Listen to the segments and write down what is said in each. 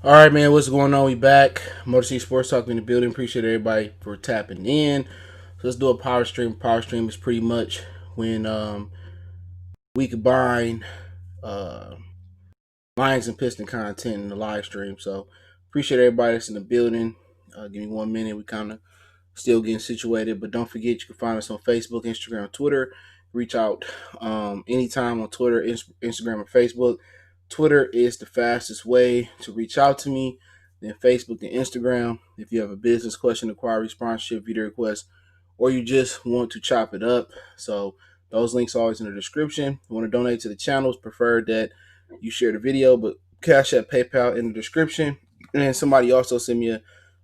All right, man, what's going on? We back. Motor City Sports Talk in the building. Appreciate everybody for tapping in. So let's do a power stream. Power stream is pretty much when we combine uh, Lions and Piston content in the live stream. So appreciate everybody that's in the building. Give me 1 minute. We kind of still getting situated, but don't forget you can find us on Facebook, Instagram, Twitter. Reach out anytime on Twitter, Instagram, or Facebook. Twitter is the fastest way to reach out to me. Then Facebook and Instagram. If you have a business question, inquiry, sponsorship, video request, or you just want to chop it up. So those links are always in the description. If you want to donate to the channel, it's preferred that you share the video, but Cash App, PayPal in the description. And then somebody also sent me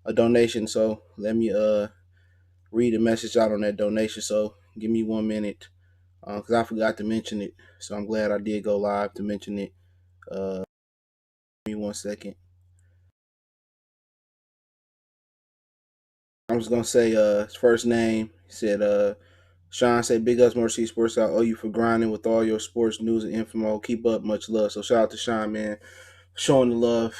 a donation. So let me read the message out on that donation. So give me 1 minute because I forgot to mention it. So I'm glad I did go live to mention it. Give me 1 second. I'm just gonna say his first name. He said Sean said big ups Mercy Sports. I owe you for grinding with all your sports news and info. Keep up, much love. So shout out to Sean, man, showing the love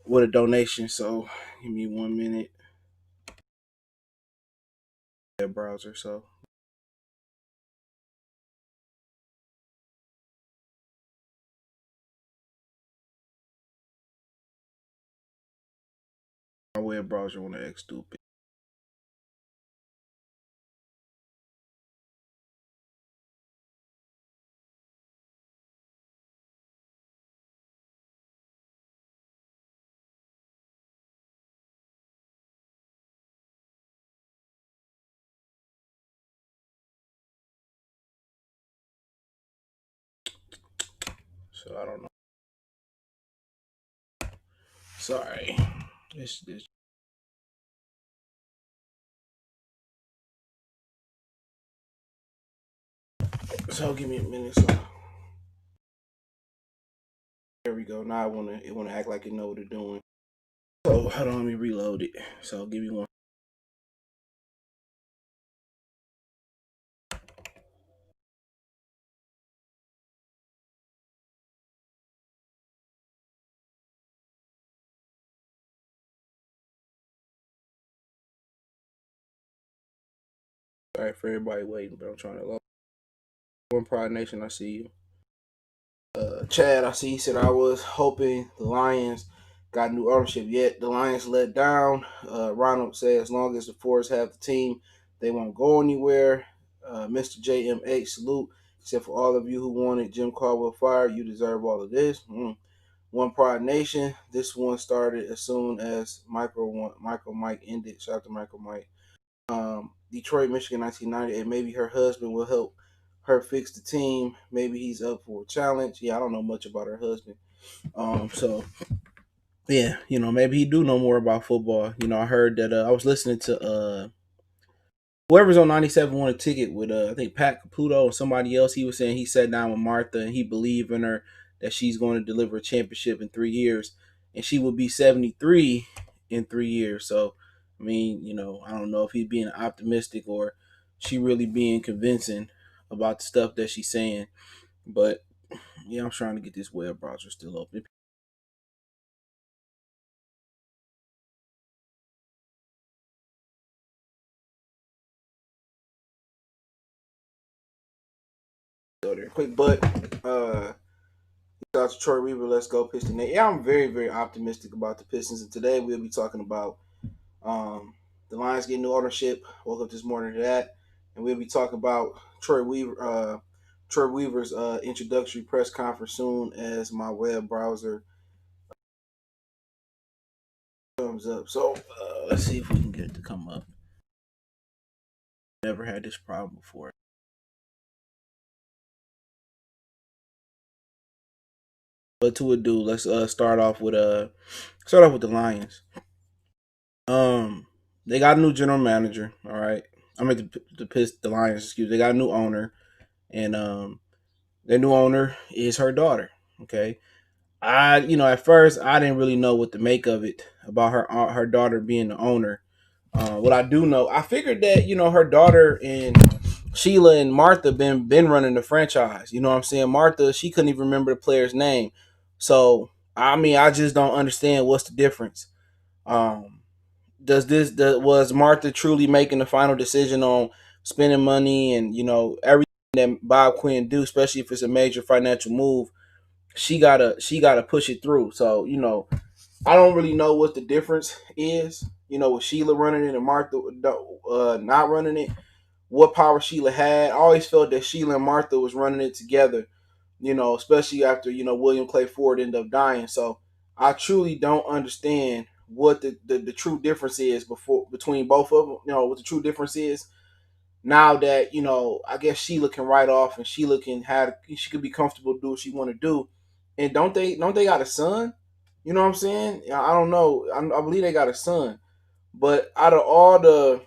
with a donation. So give me 1 minute. Browser. So my web browser wanna act stupid. So I don't know. Sorry. This. So give me a minute. So there we go. Now it wanna act like it know what it's doing. So hold on, let me reload it. So give me one. Sorry for everybody waiting, but I'm trying to load. One Pride Nation, I see you. Chad, I see. He said I was hoping the Lions got new ownership. Yet the Lions let down. Ronald said as long as the Force have the team, they won't go anywhere. Mr. JMH salute. He said for all of you who wanted Jim Caldwell fired, you deserve all of this. One Pride Nation. This one started as soon as Michael Mike ended. Shout out to Michael Mike. Detroit, Michigan, 1990, and maybe her husband will help her fix the team. Maybe he's up for a challenge. Yeah, I don't know much about her husband. So yeah, maybe he do know more about football. I heard that I was listening to whoever's on 97 won a ticket with I think Pat Caputo or somebody else. He was saying he sat down with Martha and he believed in her that she's going to deliver a championship in 3 years, and she will be 73 in 3 years. So I mean, I don't know if he's being optimistic or she really being convincing about the stuff that she's saying. But yeah, I'm trying to get this web browser still open. Go there quick, but shout out to Troy Weaver. Let's go Pistons. Yeah, I'm very, very optimistic about the Pistons, and today we'll be talking about the Lions getting new ownership. Woke up this morning to that, and we'll be talking about Troy Weaver's introductory press conference soon as my web browser comes up. So let's see if we can get it to come up. Never had this problem before. But to a do, let's start off with the Lions. They got a new general manager. All right, I mean the Lions. Excuse. They got a new owner, and their new owner is her daughter. Okay, at first I didn't really know what to make of it about her daughter being the owner. What I do know, I figured that her daughter and Sheila and Martha been running the franchise. You know what I'm saying? Martha, she couldn't even remember the player's name, so I mean, I just don't understand what's the difference. Um, was Martha truly making the final decision on spending money and everything that Bob Quinn do, especially if it's a major financial move? She gotta push it through. So I don't really know what the difference is. With Sheila running it and Martha not running it, what power Sheila had. I always felt that Sheila and Martha was running it together. Especially after William Clay Ford ended up dying. So I truly don't understand what the true difference is between both of them. What the true difference is now that I guess Sheila can write off and Sheila she could be comfortable to do what she want to do. And don't they got a son? You know what I'm saying? I don't know. I believe they got a son. But out of all the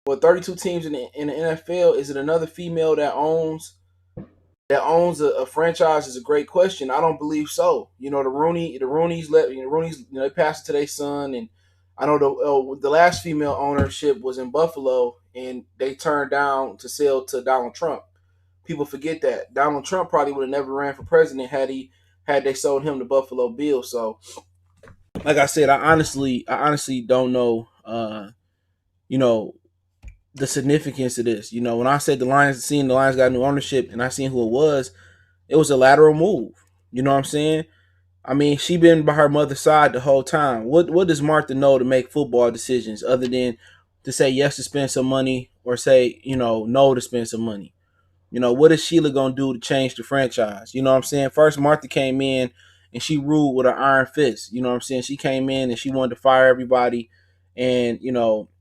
32 teams in the NFL, is it another female that owns a franchise? Is a great question. I don't believe so. The Rooneys they passed it to their son, and I know the last female ownership was in Buffalo, and they turned down to sell to Donald Trump. People forget that Donald Trump probably would have never ran for president had they sold him the Buffalo Bills. So, like I said, I honestly don't know. You know the significance of this. When I said seeing the Lions got new ownership, and I seen who it was a lateral move. You know what I'm saying? I mean, she been by her mother's side the whole time. What does Martha know to make football decisions other than to say yes to spend some money or say, no to spend some money? What is Sheila gonna do to change the franchise? You know what I'm saying? First, Martha came in and she ruled with an iron fist. You know what I'm saying? She came in and she wanted to fire everybody, and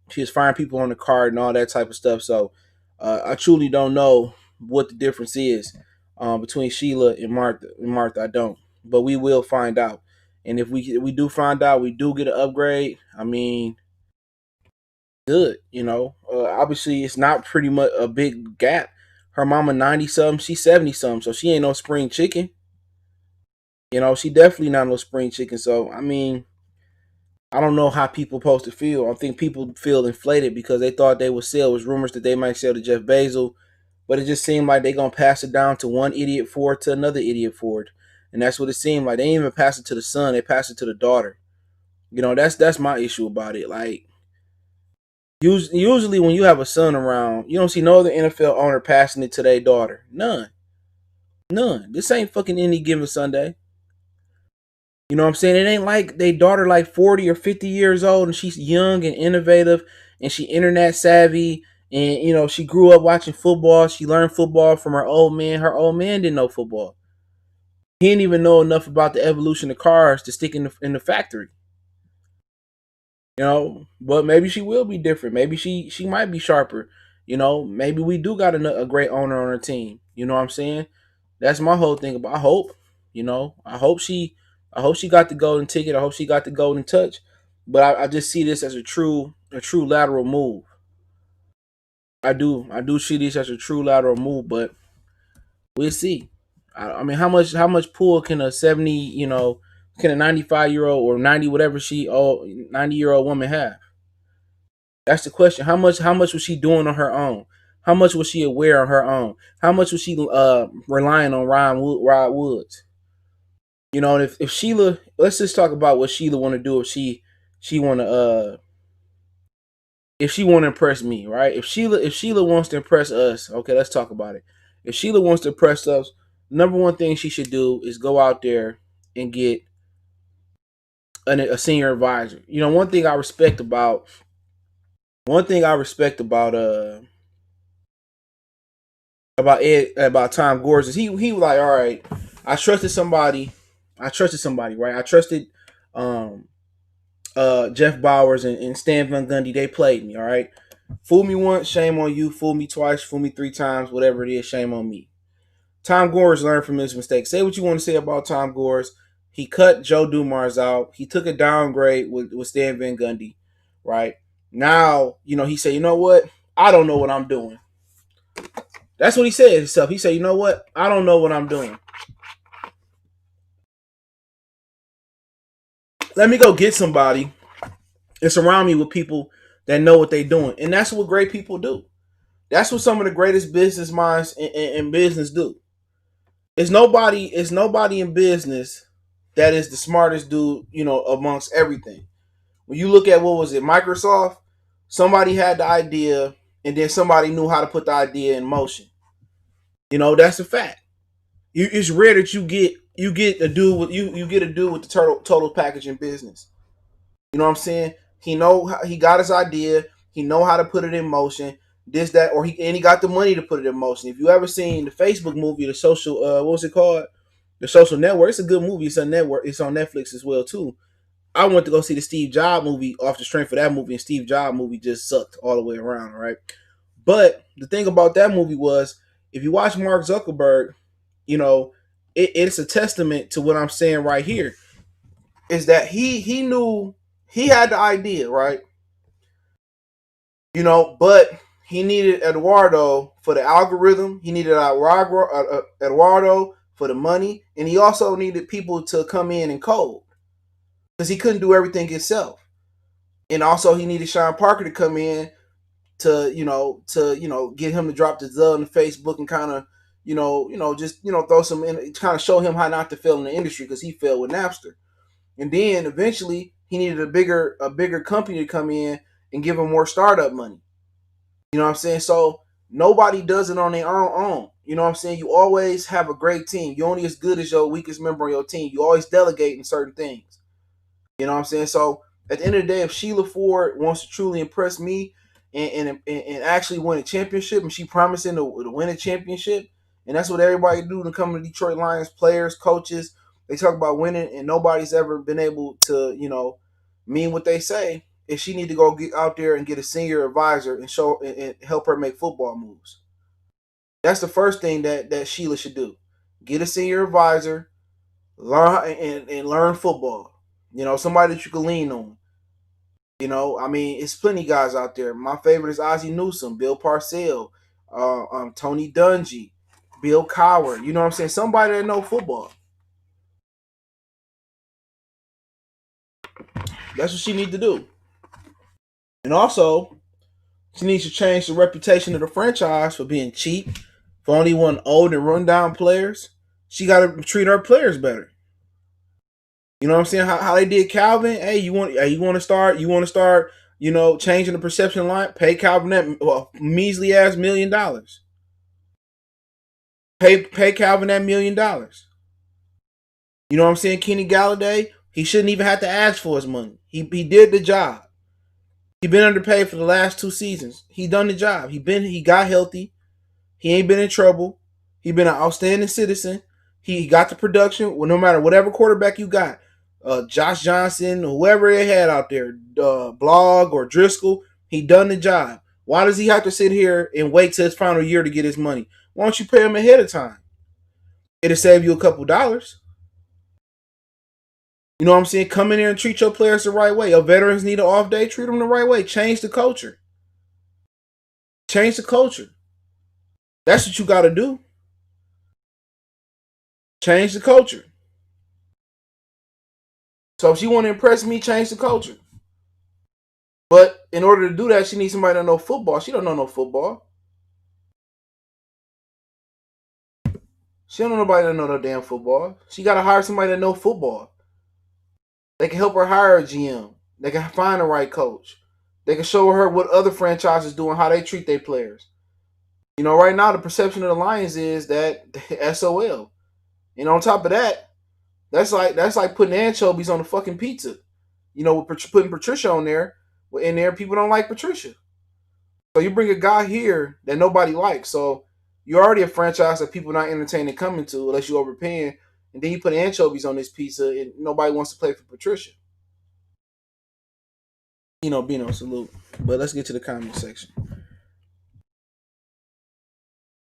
she was firing people on the card and all that type of stuff. So I truly don't know what the difference is between Sheila and Martha. I don't, but we will find out. And if we do find out, we do get an upgrade. I mean, good. Obviously, it's not pretty much a big gap. Her mama 90 something, she's 70 something, so she ain't no spring chicken. She definitely not no spring chicken. So I mean, I don't know how people supposed to feel. I think people feel inflated because they thought they would sell. It was rumors that they might sell to Jeff Bezos, but it just seemed like they gonna pass it down to one idiot Ford to another idiot Ford, and that's what it seemed like. They didn't even pass it to the son; they passed it to the daughter. That's my issue about it. Like usually when you have a son around, you don't see no other NFL owner passing it to their daughter. None, none. This ain't fucking any given Sunday. You know what I'm saying? It ain't like they daughter like 40 or 50 years old and she's young and innovative and she internet savvy and she grew up watching football. She learned football from her old man. Her old man didn't know football. He didn't even know enough about the evolution of cars to stick in the factory. But maybe she will be different. Maybe she might be sharper. Maybe we do got a great owner on our team. You know what I'm saying? That's my whole thing about. I hope. I hope she got the golden ticket. I hope she got the golden touch. But I just see this as a true lateral move. I do see this as a true lateral move, but we'll see. I mean, how much pull can a 70, can a 95-year-old or 90 whatever 90-year-old woman have? That's the question. How much was she doing on her own? How much was she aware on her own? How much was she relying on Rod Woods? And if Sheila, let's just talk about what Sheila want to do she want to if she want to impress me, right? If Sheila wants to impress us, okay, let's talk about it. If Sheila wants to impress us, number one thing she should do is go out there and get a senior advisor. One thing I respect about Tom Gores is he was like, all right, I trusted somebody, right? I trusted um Jeff Bowers and Stan Van Gundy. They played me, all right. Fool me once, shame on you. Fool me twice, fool me three times, whatever it is, shame on me. Tom Gores learned from his mistakes. Say what you want to say about Tom Gores. He cut Joe Dumars out. He took a downgrade with Stan Van Gundy, right? Now, he said, you know what? I don't know what I'm doing. That's what he said himself. He said, you know what? I don't know what I'm doing. Let me go get somebody and surround me with people that know what they're doing. And that's what great people do. That's what some of the greatest business minds in business do. It's nobody in business that is the smartest dude, amongst everything. When you look at what was it, Microsoft, somebody had the idea and then somebody knew how to put the idea in motion. That's a fact. It's rare that you get a dude with the total package in business. You know what I'm saying? He got his idea. He know how to put it in motion. This that or he got the money to put it in motion. If you ever seen the Facebook movie, the social what was it called? The Social Network. It's a good movie. It's on network. It's on Netflix as well too. I went to go see the Steve Jobs movie off the strength of that movie, and Steve Jobs movie just sucked all the way around, right? But the thing about that movie was, if you watch Mark Zuckerberg, you know, it's a testament to what I'm saying right here. Is that he knew he had the idea, right? But he needed Eduardo for the algorithm. He needed Eduardo for the money, and he also needed people to come in and code because he couldn't do everything himself. And also, he needed Sean Parker to come in to get him to drop the Z on the Facebook and kind of just throw some in, kind of show him how not to fail in the industry because he failed with Napster. And then eventually he needed a bigger company to come in and give him more startup money. You know what I'm saying? So nobody does it on their own. You know what I'm saying? You always have a great team. You're only as good as your weakest member on your team. You always delegate in certain things. You know what I'm saying? So at the end of the day, if Sheila Ford wants to truly impress me and actually win a championship, and she promising to win a championship, and that's what everybody do to come to Detroit Lions, players, coaches, they talk about winning, and nobody's ever been able to, mean what they say. If she need to go get out there and get a senior advisor and show and help her make football moves. That's the first thing that Sheila should do. Get a senior advisor, learn and learn football. Somebody that you can lean on. I mean, it's plenty guys out there. My favorite is Ozzie Newsome, Bill Parcells, Tony Dungy, Bill Cowher. You know what I'm saying? Somebody that know football. That's what she need to do. And also, she needs to change the reputation of the franchise for being cheap, for only wanting old and rundown players. She got to treat her players better. You know what I'm saying? How they did Calvin. Hey, you want to start? You want to start? Changing the perception line. Pay Calvin that measly ass $1 million. Pay Calvin that $1 million. You know what I'm saying? Kenny Galladay. He shouldn't even have to ask for his money. He did the job. He been underpaid for the last 2 seasons. He done the job. He got healthy. He ain't been in trouble. He been an outstanding citizen. He got the production. Well, no matter whatever quarterback you got, Josh Johnson, whoever they had out there, Blog or Driscoll, he done the job. Why does he have to sit here and wait till his final year to get his money? Why don't you pay him ahead of time? It'll save you a couple dollars. You know what I'm saying? Come in here and treat your players the right way. Your veterans need an off day, treat them the right way. Change the culture. Change the culture. That's what you got to do. Change the culture. So if she want to impress me, change the culture. But in order to do that, she needs somebody to know football. She don't know no football. She don't know nobody that know no damn football. She got to hire somebody that know football. They can help her hire a GM. They can find the right coach. They can show her what other franchises do and how they treat their players. Right now the perception of the Lions is that SOL. And on top of that, that's like putting anchovies on the fucking pizza. Putting Patricia on there. In there, people don't like Patricia. So you bring a guy here that nobody likes. So you're already a franchise that people not entertaining coming to unless you're overpaying. And then you put anchovies on this pizza and nobody wants to play for Patricia. Bino, salute. But let's get to the comment section.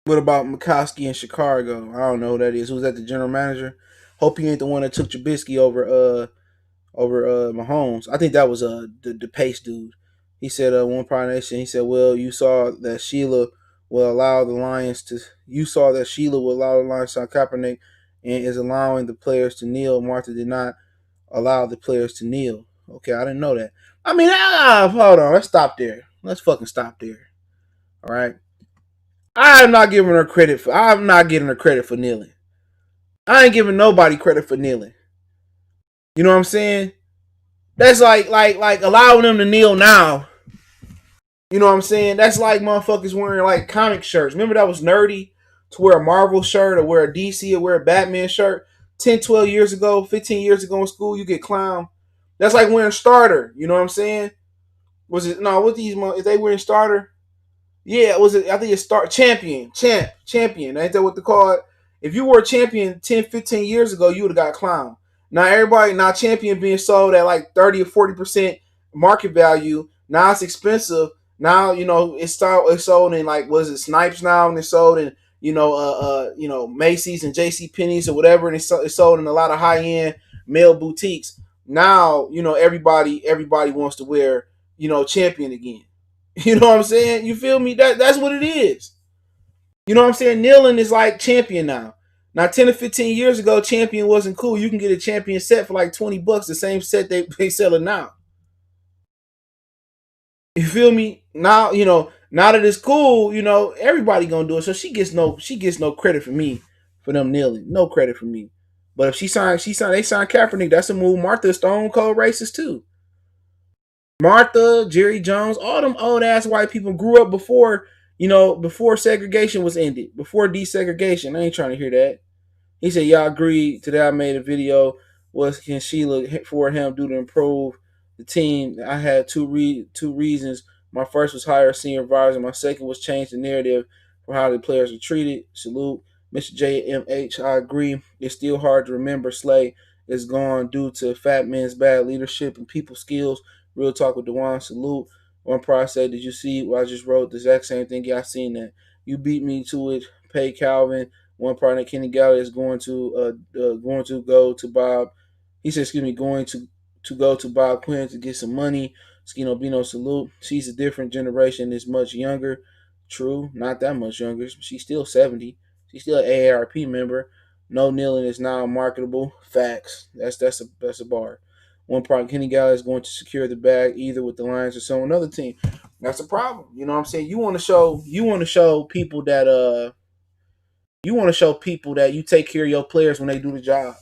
What about Mikowski in Chicago? I don't know who that is. Who's that, the general manager? Hope he ain't the one that took Trubisky over Mahomes. I think that was the Pace dude. He said one Pride Nation. He said, "Well, you saw that Sheila will allow the Lions to. You saw that Sheila will allow the Lions to Kaepernick and is allowing the players to kneel. Martha did not allow the players to kneel. Okay, I didn't know that. I mean, hold on. Let's stop there. Let's fucking stop there. All right. I'm not giving her credit for. I'm not giving her credit for kneeling. I ain't giving nobody credit for kneeling. You know what I'm saying? That's like allowing them to kneel now. You know what I'm saying? That's like motherfuckers wearing like comic shirts. Remember that was nerdy to wear a Marvel shirt or wear a DC or wear a Batman shirt 10, 12 years ago, 15 years ago in school, you get clown. That's like wearing starter. You know what I'm saying? Was it no? What these? Is they wearing starter? Yeah, was it? I think it's champion. Ain't that what they call it? If you were a champion 10, 15 years ago, you would have got clown. Now everybody, now champion being sold at like 30 or 40% market value. Now it's expensive. Now it's sold in like was it Snipes now, and it's sold in Macy's and J.C. Penney's or whatever, and it's sold in a lot of high end male boutiques. Now everybody wants to wear champion again. You know what I'm saying? You feel me? That's what it is. You know what I'm saying? Kneeling is like champion now. Now, 10 or 15 years ago, champion wasn't cool. You can get a champion set for like $20, the same set they sell it now. You feel me? Now, now that it's cool, everybody gonna do it. So she gets no credit for me for them kneeling. No credit for me. But if they signed Kaepernick, that's a move. Martha Stone Cold racist too. Martha, Jerry Jones, all them old ass white people grew up before segregation was ended, before desegregation. I ain't trying to hear that. He said, y'all agreed today I made a video. What can Sheila for him do to improve the team? I had two reasons. My first was hire a senior advisor. My second was change the narrative for how the players are treated. Salute. Mr. JMH, I agree. It's still hard to remember Slay is gone due to Fat Man's bad leadership and people skills. Real talk with Dewan. Salute. One pro said, did you see what I just wrote? The exact same thing. Yeah, I seen that. You beat me to it. Pay Calvin. One partner, Kenny Galley, is going to go to Bob. He said, excuse me, going to go to Bob Quinn to get some money. Skino Bino, salute. She's a different generation, is much younger. True, not that much younger. She's still 70. She's still an AARP member. No kneeling is now marketable. Facts. That's a bar. One partner, Kenny Galley, is going to secure the bag either with the Lions or some another team. That's a problem. You know what I'm saying? You want to show people that you take care of your players when they do the job.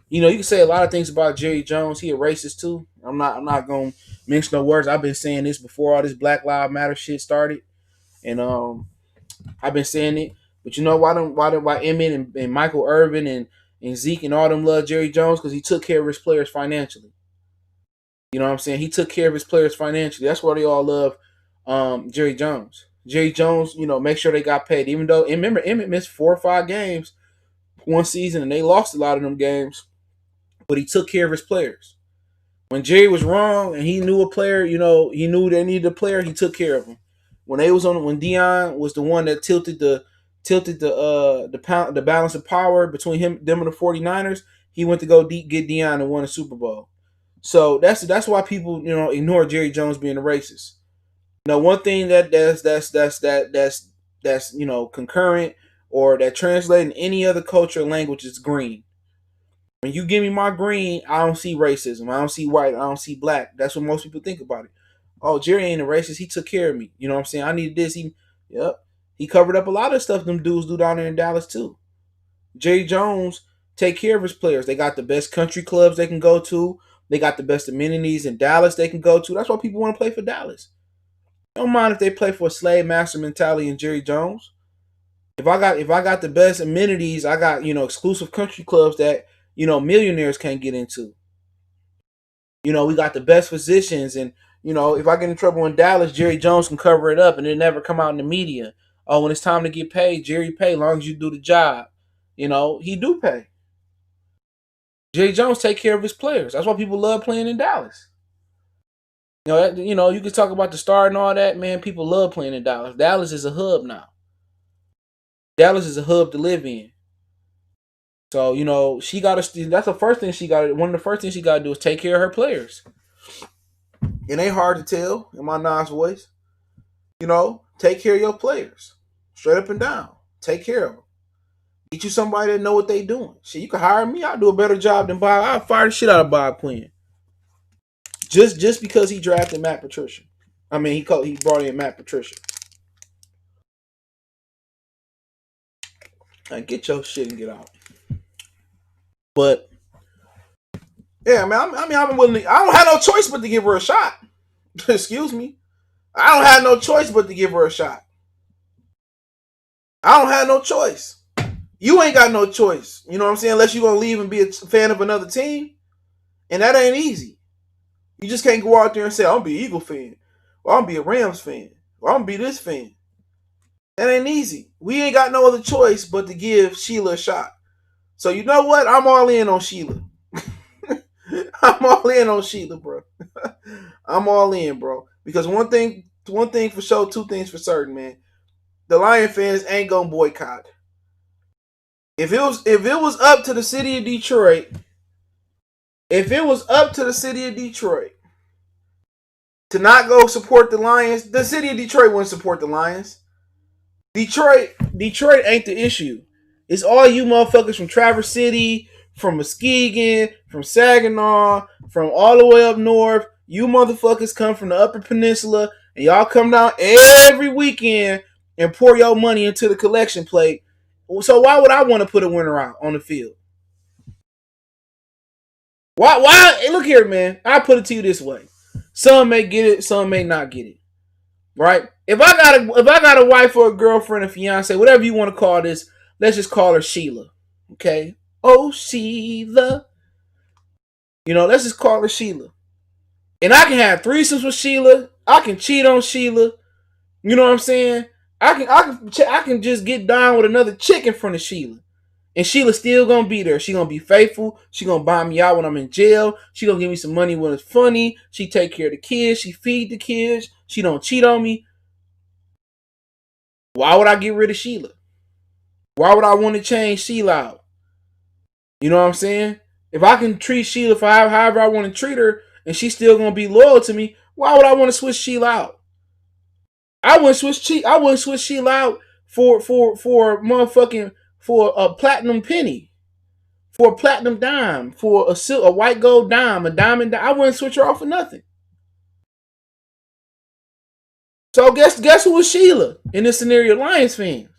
You can say a lot of things about Jerry Jones. He a racist too. I'm not gonna mention no words. I've been saying this before all this Black Lives Matter shit started, and I've been saying it. But you know why Emmett and Michael Irvin and Zeke and all them love Jerry Jones? Because he took care of his players financially. You know what I'm saying? He took care of his players financially. That's why they all love Jerry Jones. Jerry Jones, make sure they got paid. Even though, and remember, Emmett missed 4 or 5 games one season, and they lost a lot of them games. But he took care of his players. When Jerry was wrong and he knew a player, he knew they needed a player, he took care of him. When Deion was the one that tilted the balance of power between them and the 49ers, he went to go get Deion and won a Super Bowl. So that's why people ignore Jerry Jones being a racist. Now, one thing that's concurrent or that translates in any other culture or language is green. When you give me my green, I don't see racism. I don't see white. I don't see black. That's what most people think about it. Oh, Jerry ain't a racist. He took care of me. You know what I'm saying? I needed this. He covered up a lot of stuff them dudes do down there in Dallas too. Jerry Jones take care of his players. They got the best country clubs they can go to. They got the best amenities in Dallas they can go to. That's why people want to play for Dallas. Don't mind if they play for a slave master mentality and Jerry Jones. If I got the best amenities, I got exclusive country clubs that millionaires can't get into. We got the best physicians, and if I get in trouble in Dallas, Jerry Jones can cover it up, and it never come out in the media. Oh, when it's time to get paid, Jerry pay, as long as you do the job. He do pay. Jerry Jones take care of his players. That's why people love playing in Dallas. You can talk about the star and all that, man. People love playing in Dallas. Dallas is a hub now. Dallas is a hub to live in. So, she got to. That's the first thing she got. One of the first things she got to do is take care of her players. It ain't hard to tell in my Nas voice. Take care of your players, straight up and down. Take care of them. Get you somebody that know what they doing. Shit, you can hire me. I'll do a better job than Bob. I'll fire the shit out of Bob Quinn. Just because he drafted Matt Patricia. I mean, he brought in Matt Patricia. Get your shit and get out. But Yeah, man. I mean, I'm willing. I don't have no choice but to give her a shot. Excuse me. I don't have no choice but to give her a shot. I don't have no choice. You ain't got no choice. You know what I'm saying? Unless you're gonna leave and be a fan of another team, and that ain't easy. You just can't go out there and say, "I'm gonna be an Eagle fan," or "I'm gonna be a Rams fan," or "I'm gonna be this fan." That ain't easy. We ain't got no other choice but to give Sheila a shot. So you know what? I'm all in on Sheila. I'm all in on Sheila, bro. I'm all in, bro. Because one thing for sure, two things for certain, man. The Lion fans ain't gonna boycott. If it was up to the city of Detroit, to not go support the Lions, the city of Detroit wouldn't support the Lions. Detroit ain't the issue. It's all you motherfuckers from Traverse City, from Muskegon, from Saginaw, from all the way up north. You motherfuckers come from the Upper Peninsula, and y'all come down every weekend and pour your money into the collection plate. So why would I want to put a winner out on the field? Why? Hey, look here, man. I put it to you this way: some may get it, some may not get it. Right? If I got a wife or a girlfriend, a fiance, whatever you want to call this, let's just call her Sheila. Okay? Oh, Sheila. Let's just call her Sheila. And I can have threesomes with Sheila. I can cheat on Sheila. You know what I'm saying? I can just get down with another chick in front of Sheila. And Sheila still gonna be there. She gonna be faithful. She gonna buy me out when I'm in jail. She gonna give me some money when it's funny. She take care of the kids. She feed the kids. She don't cheat on me. Why would I get rid of Sheila? Why would I want to change Sheila out? You know what I'm saying? If I can treat Sheila for however I want to treat her, and she's still gonna be loyal to me, why would I want to switch Sheila out? I wouldn't switch Sheila out for motherfucking for a platinum penny, for a platinum dime, for a white gold dime, a diamond dime. I wouldn't switch her off for nothing. So guess who was Sheila in this scenario? Lions fans.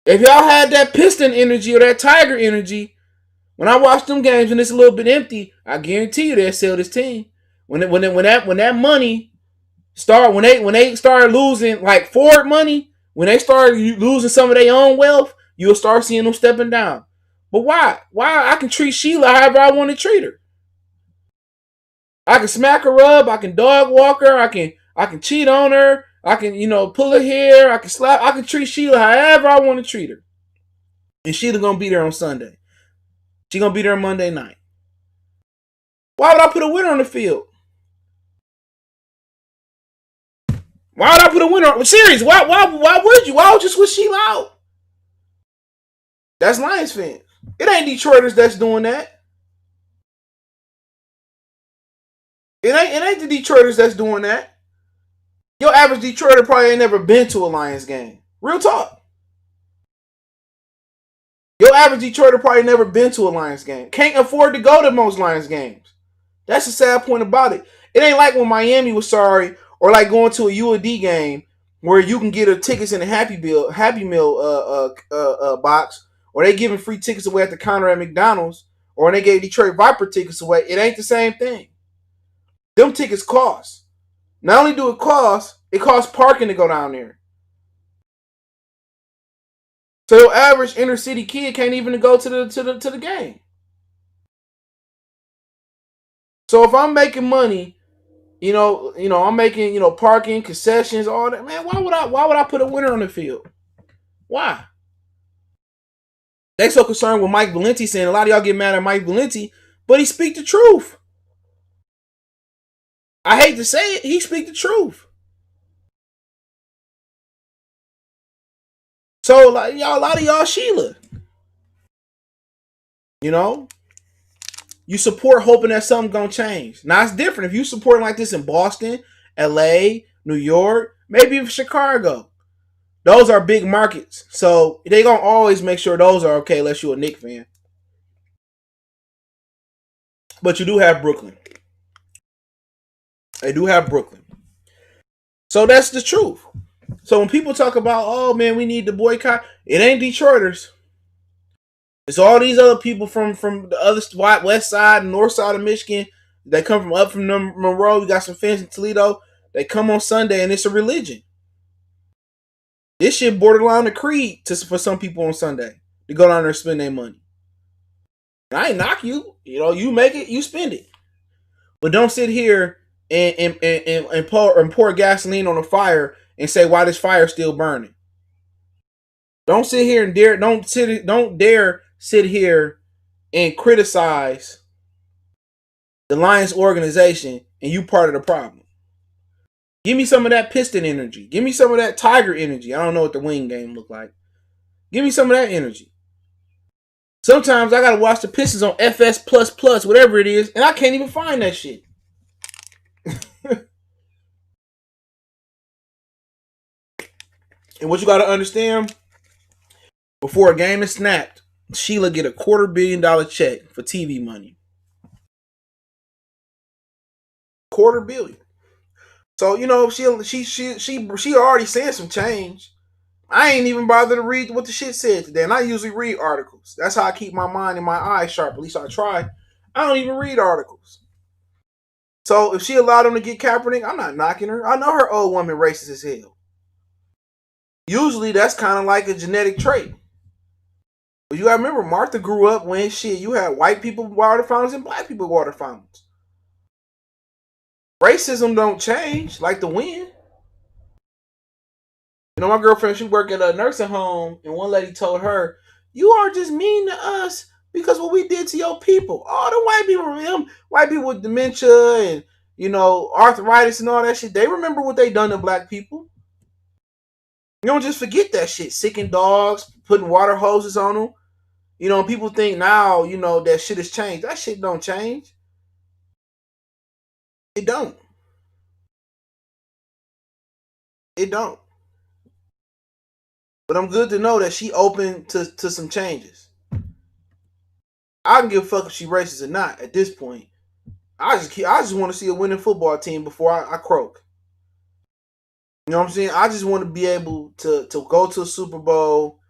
If y'all had that Piston energy or that Tiger energy, when I watch them games and it's a little bit empty, I guarantee you they'll sell this team. When that money when they start losing like Ford money, when they start losing some of their own wealth, you'll start seeing them stepping down. But why? Why I can treat Sheila however I want to treat her. I can smack her up. I can dog walk her. I can cheat on her. I can pull her hair. I can slap. I can treat Sheila however I want to treat her. And Sheila gonna be there on Sunday. She gonna be there Monday night. Why would I put a winner on the field? Why would I put a winner on? Serious? Why would you? Why would you switch Sheila out? That's Lions fans. It ain't Detroiters that's doing that. It ain't the Detroiters that's doing that. Your average Detroiter probably ain't never been to a Lions game. Real talk. Your average Detroiter probably never been to a Lions game. Can't afford to go to most Lions games. That's the sad point about it. It ain't like when Miami was sorry, or like going to a UAD game where you can get a tickets in a Happy Meal box, or they giving free tickets away at the counter at McDonald's, or they gave Detroit Viper tickets away. It ain't the same thing. Them tickets cost. Not only do it costs parking to go down there. So your average inner city kid can't even go to the game. So if I'm making money, I'm making parking, concessions, all that. Man, why would I put a winner on the field? Why? They so concerned with Mike Valenti saying a lot of y'all get mad at Mike Valenti, but he speak the truth. I hate to say it, he speak the truth. So like a lot of y'all Sheila. You support hoping that something gonna change. Now it's different if you supporting like this in Boston, LA, New York, maybe even Chicago. Those are big markets. So they gonna always make sure those are okay unless you're a Knicks fan. But you do have Brooklyn. They do have Brooklyn. So that's the truth. So when people talk about, oh man, we need to boycott, it ain't Detroiters. It's all these other people from the other west side and north side of Michigan. They come from up from Monroe. We got some fans in Toledo. They come on Sunday, and it's a religion. This shit borderline a creed for some people on Sunday to go down there and spend their money. And I ain't knock you. You know, you make it, you spend it. But don't sit here and pour gasoline on a fire and say why this fire still burning. Don't sit here and don't dare sit here and criticize the Lions organization and you part of the problem. Give me some of that Piston energy. Give me some of that Tiger energy. I don't know what the wing game look like. Give me some of that energy. Sometimes I gotta watch the Pistons on FS++, whatever it is, and I can't even find that shit. And what you gotta understand, before a game is snapped, Sheila get a $250 million check for TV money. $250 million. So you know she already said some change. I ain't even bothered to read what the shit said today, and I usually read articles. That's how I keep my mind and my eyes sharp. At least I try. I don't even read articles. So if she allowed him to get Kaepernick, I'm not knocking her. I know her old woman racist as hell. Usually that's kind of like a genetic trait. But you gotta remember, Martha grew up when shit, you had white people water fountains and black people water fountains. Racism don't change like the wind. You know, my girlfriend, she worked at a nursing home, and one lady told her, "You are just mean to us because what we did to your people." All the white people with dementia and, you know, arthritis and all that shit, they remember what they done to black people. You don't just forget that shit. Sicking dogs, putting water hoses on them. You know, people think now, you know, that shit has changed. That shit don't change. It don't. It don't. But I'm good to know that she open to some changes. I can give a fuck if she racist or not at this point. I just want to see a winning football team before I croak. You know what I'm saying? I just want to be able to go to a Super Bowl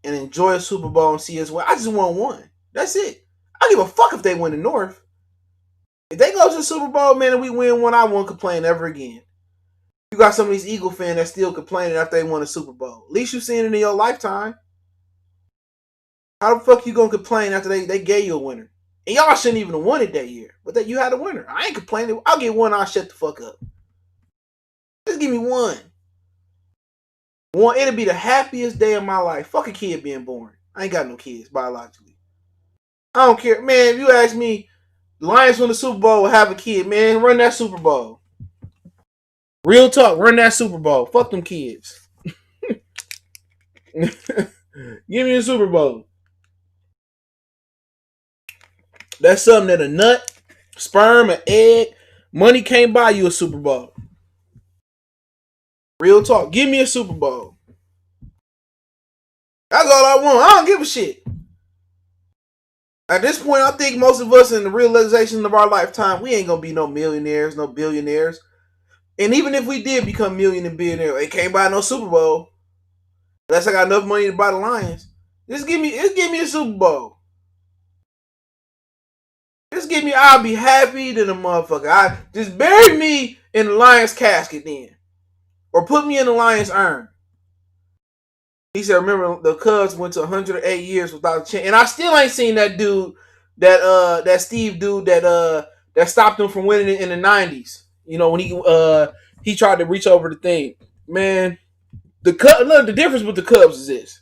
and enjoy a Super Bowl and see us win. I just want one. That's it. I don't give a fuck if they win the North. If they go to the Super Bowl, man, and we win one, I won't complain ever again. You got some of these Eagle fans that still complaining after they won a Super Bowl. At least you've seen it in your lifetime. How the fuck you gonna complain after they gave you a winner? And y'all shouldn't even have won it that year. But that you had a winner. I ain't complaining. I'll get one, I'll shut the fuck up. Just give me one. One, it'll be the happiest day of my life. Fuck a kid being born. I ain't got no kids biologically. I don't care. Man, if you ask me, the Lions win the Super Bowl will have a kid, man, run that Super Bowl. Real talk, run that Super Bowl. Fuck them kids. Give me a Super Bowl. That's something that a nut, sperm, an egg, money can't buy you a Super Bowl. Real talk. Give me a Super Bowl. That's all I want. I don't give a shit. At this point, I think most of us in the realization of our lifetime, we ain't gonna be no millionaires, no billionaires. And even if we did become millionaire and billionaire, they can't buy no Super Bowl. Unless I got enough money to buy the Lions. Just give me a Super Bowl. Just give me, I'll be happy to the motherfucker. Just bury me in the Lions casket then. Or put me in the Lions urn. He said, remember, the Cubs went to 108 years without a chance. And I still ain't seen that dude, that Steve dude that stopped him from winning it in the 90s. You know, when he tried to reach over the thing. Man, the difference with the Cubs is this.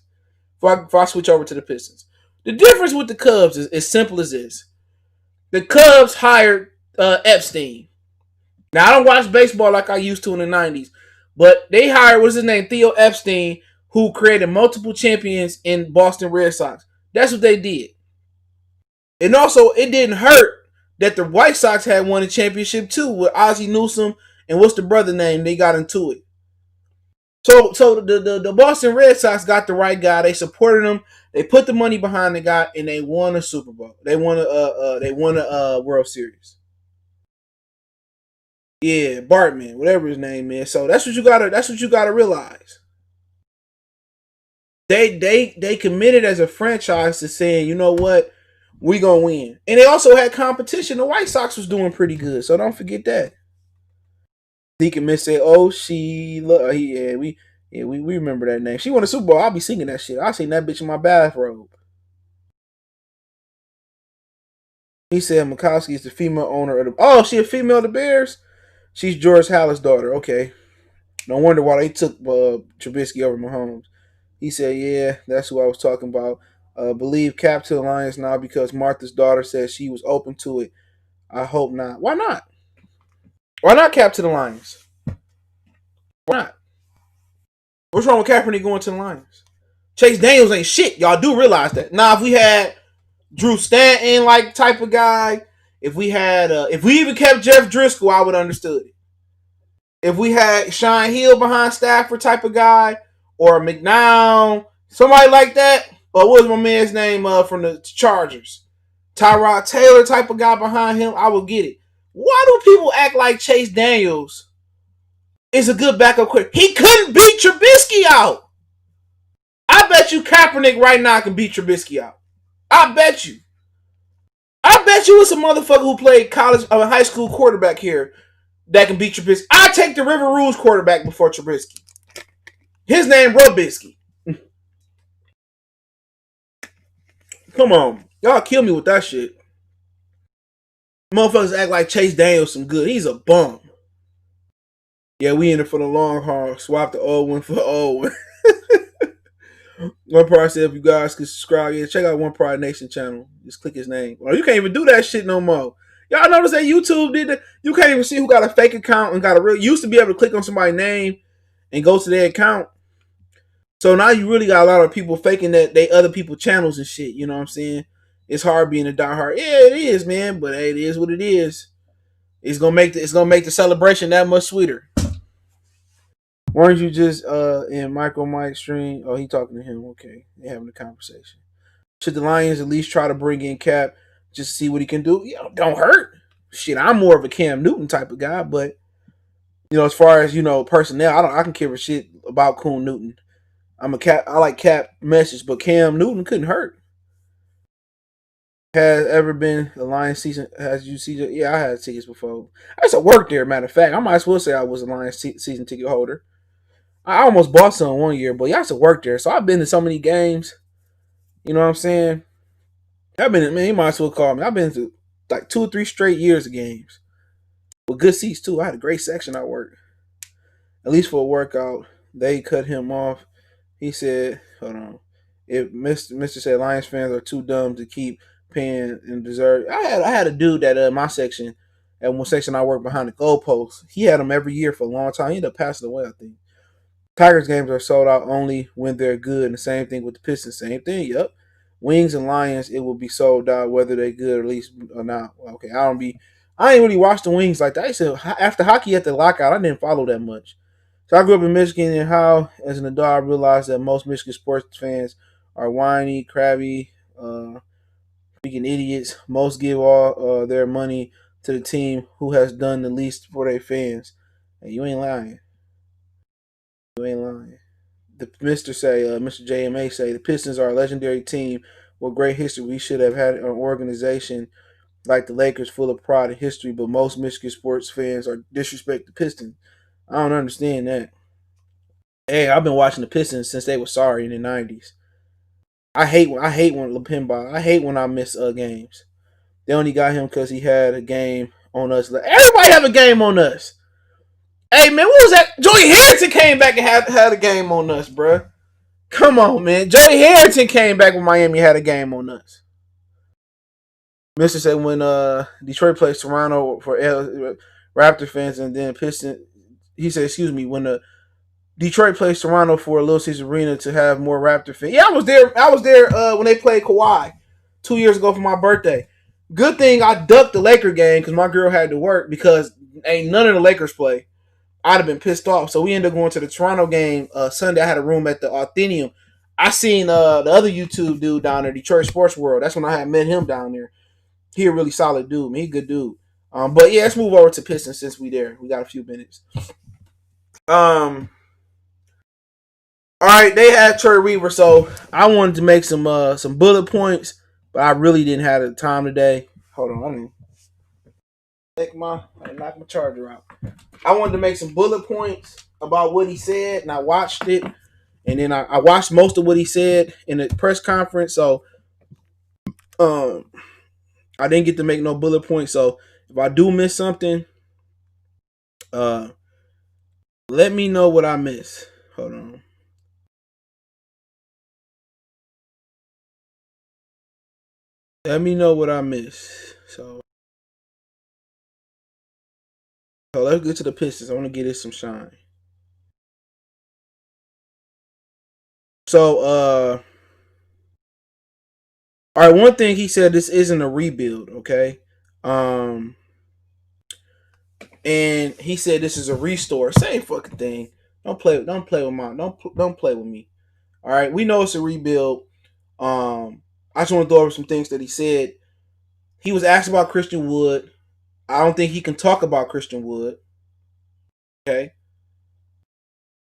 Before I switch over to the Pistons. The difference with the Cubs is as simple as this. The Cubs hired Epstein. Now, I don't watch baseball like I used to in the 90s. But they hired, what's his name, Theo Epstein, who created multiple champions in Boston Red Sox. That's what they did. And also, it didn't hurt that the White Sox had won a championship too with Ozzie Newsome and what's the brother name? They got into it. So the Boston Red Sox got the right guy. They supported him. They put the money behind the guy, and they won a Super Bowl. They won a World Series. Yeah, Bartman, whatever his name is. So that's what you gotta realize. They committed as a franchise to saying, you know what, we gonna win. And they also had competition. The White Sox was doing pretty good, so don't forget that. Deacon Miss said, "Oh, Sheila, we remember that name. She won a Super Bowl. I'll be singing that shit. I'll sing that bitch in my bathrobe." He said Mikowski is the female owner of the. Oh, she a female of the Bears. She's George Halla's daughter. Okay, no wonder why they took Trubisky over Mahomes. He said, "Yeah, that's who I was talking about. Believe Cap to the Lions now because Martha's daughter said she was open to it. I hope not. Why not? Why not Cap to the Lions? Why not? What's wrong with Kaepernick going to the Lions? Chase Daniels ain't shit. Y'all do realize that. Now, if we had Drew Stanton like type of guy, if we even kept Jeff Driscoll, I would have understood it. If we had Sean Hill behind Stafford type of guy, or McNown, somebody like that, or what was my man's name from the Chargers? Tyrod Taylor type of guy behind him, I would get it. Why do people act like Chase Daniels is a good backup quick? He couldn't beat Trubisky out. I bet you Kaepernick right now can beat Trubisky out. I bet you. I bet you it's a motherfucker who played college or high school quarterback here that can beat Trubisky. I take the River Rouge quarterback before Trubisky. His name Robisky. Come on. Y'all kill me with that shit. Motherfuckers act like Chase Daniels some good. He's a bum. Yeah, we in it for the long haul. Swap the old one for the old one. One Pride said if you guys could subscribe, yeah, check out One Pride Nation channel. Just click his name. Well, you can't even do that shit no more. Y'all notice that YouTube did that? You can't even see who got a fake account and got a real. You used to be able to click on somebody's name and go to their account. So now you really got a lot of people faking that they other people channels and shit. You know what I'm saying? It's hard being a diehard. Yeah, it is, man. But hey, it is what it is. It's gonna make the celebration that much sweeter. Weren't you just in Michael Mike's stream? Oh, he talking to him. Okay, they having a conversation. Should the Lions at least try to bring in Cap just to see what he can do? Yeah, don't hurt. Shit, I'm more of a Cam Newton type of guy, but as far as personnel, I can care a shit about Coon Newton. I like Cap message, but Cam Newton couldn't hurt. Has ever been a Lions season? Has you seen? Yeah, I had tickets before. I used to work there. Matter of fact, I might as well say I was a Lions season ticket holder. I almost bought some one year, but y'all used to work there, so I've been to so many games. You know what I'm saying? Man, you might as well call me. I've been to like 2 or 3 straight years of games with good seats too. I had a great section I worked. At least for a workout, they cut him off. He said, "Hold on, if Mister said Lions fans are too dumb to keep paying and deserve." I had a dude that my section, at one section I worked behind the goalpost. He had them every year for a long time. He ended up passing away, I think. Tigers games are sold out only when they're good, and the same thing with the Pistons. Same thing. Yep. Wings and Lions, it will be sold out whether they're good or at least or not. Okay, I ain't really watched the Wings like that. I said after hockey at the lockout, I didn't follow that much. So I grew up in Michigan, and how as an adult I realized that most Michigan sports fans are whiny, crabby, freaking idiots. Most give all their money to the team who has done the least for their fans. And you ain't lying. You ain't lying. Mr. JMA say the Pistons are a legendary team with great history. We should have had an organization like the Lakers full of pride and history, but most Michigan sports fans are disrespect the Pistons. I don't understand that. Hey, I've been watching the Pistons since they were sorry in the '90s. I hate when I hate when I miss games. They only got him because he had a game on us. Everybody have a game on us. Hey man, what was that? Joey Harrington came back and had a game on us, bruh. Come on, man. Joey Harrington came back when Miami had a game on us. Mister said when Detroit plays Toronto for Raptor fans and then Pistons. He said, excuse me, when Detroit plays Toronto for a Little Caesars Arena to have more Raptor fans. Yeah, I was there. When they played Kawhi 2 years ago for my birthday. Good thing I ducked the Laker game because my girl had to work because ain't none of the Lakers play. I'd have been pissed off. So we ended up going to the Toronto game Sunday. I had a room at the Athenaeum. I seen the other YouTube dude down there, Detroit Sports World. That's when I had met him down there. He a really solid dude. Man, he a good dude. But yeah, let's move over to Pistons since we there. We got a few minutes. All All right, they had Troy Weaver, so I wanted to make some bullet points, but I really didn't have the time today. Hold on, I didn't knock my charger out. I wanted to make some bullet points about what he said, and I watched it, and then I watched most of what he said in the press conference. So, um, I didn't get to make no bullet points. So, if I do miss something, uh, let me know what I miss. Hold on. Let me know what I miss. So let's get to the Pistons. I want to get it some shine. So, all right. One thing he said, this isn't a rebuild, okay? Um, and he said this is a restore. Same fucking thing. Don't play with don't play with me. All right, we know it's a rebuild. I just want to go over some things that he said. He was asked about Christian Wood. I don't think he can talk about Christian Wood. Okay,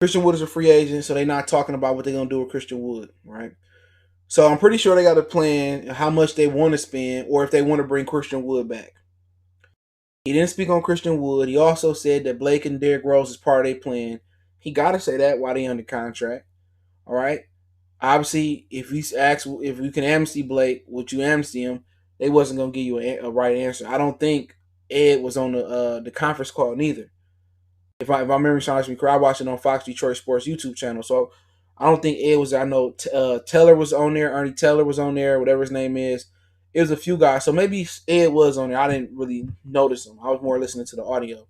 Christian Wood is a free agent, so they're not talking about what they're gonna do with Christian Wood, right? So I'm pretty sure they got a plan how much they want to spend or if they want to bring Christian Wood back. He didn't speak on Christian Wood. He also said that Blake and Derrick Rose is part of their plan. He got to say that while they under contract. All right. Obviously, if you ask if you can amnesty Blake, would you amnesty him? They wasn't gonna give you a right answer. I don't think Ed was on the conference call neither. If I remember me correct, I watched it on Fox Detroit Sports YouTube channel. So I don't think Ed was. I know Taylor was on there. Ernie Taylor was on there. Whatever his name is. It was a few guys. So maybe Ed was on there. I didn't really notice him. I was more listening to the audio.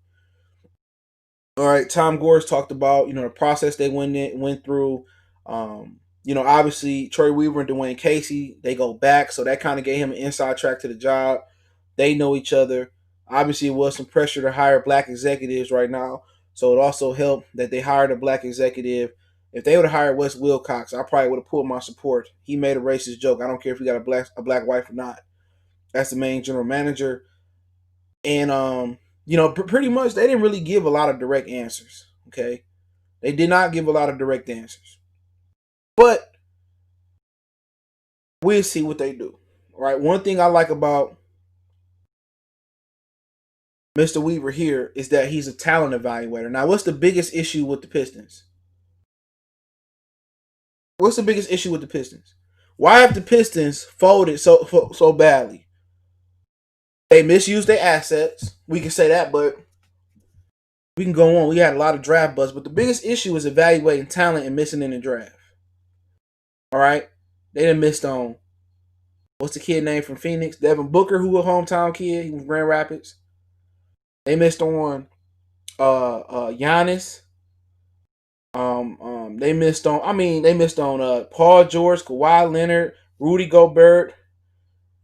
All right, Tom Gores talked about the process they went through. Obviously Troy Weaver and Dwayne Casey, they go back, so that kind of gave him an inside track to the job. They know each other. Obviously, it was some pressure to hire black executives right now, so it also helped that they hired a black executive. If they would have hired Wes Wilcox, I probably would have pulled my support. He made a racist joke. I don't care if he got a black wife or not. That's the main general manager, and pretty much they didn't really give a lot of direct answers. Okay, they did not give a lot of direct answers, but we'll see what they do. All right. One thing I like about Mr. Weaver here is that he's a talent evaluator. Now, what's the biggest issue with the Pistons? What's the biggest issue with the Pistons? Why have the Pistons folded so badly? They misused their assets. We can say that, but we can go on. We had a lot of draft buzz, but the biggest issue is evaluating talent and missing in the draft. All right, they done missed on what's the kid name from Phoenix? Devin Booker, who a hometown kid. He was Grand Rapids. They missed on Giannis. They missed on Paul George, Kawhi Leonard, Rudy Gobert.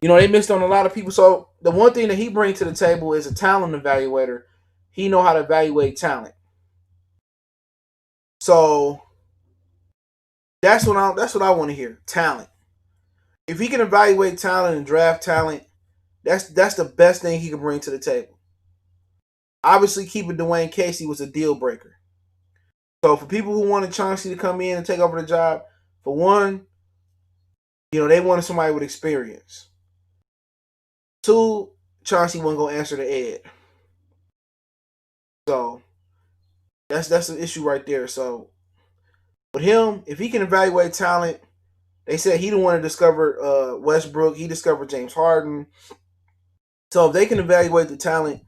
They missed on a lot of people. So the one thing that he brings to the table is a talent evaluator. He know how to evaluate talent. So that's what I want to hear. Talent. If he can evaluate talent and draft talent, that's the best thing he can bring to the table. Obviously, keeping Dwayne Casey was a deal breaker. So for people who wanted Chauncey to come in and take over the job, for one, they wanted somebody with experience. Two, Chauncey wasn't gonna answer to Ed. So that's an issue right there. So with him, if he can evaluate talent, they said he didn't want to discover Westbrook. He discovered James Harden. So if they can evaluate the talent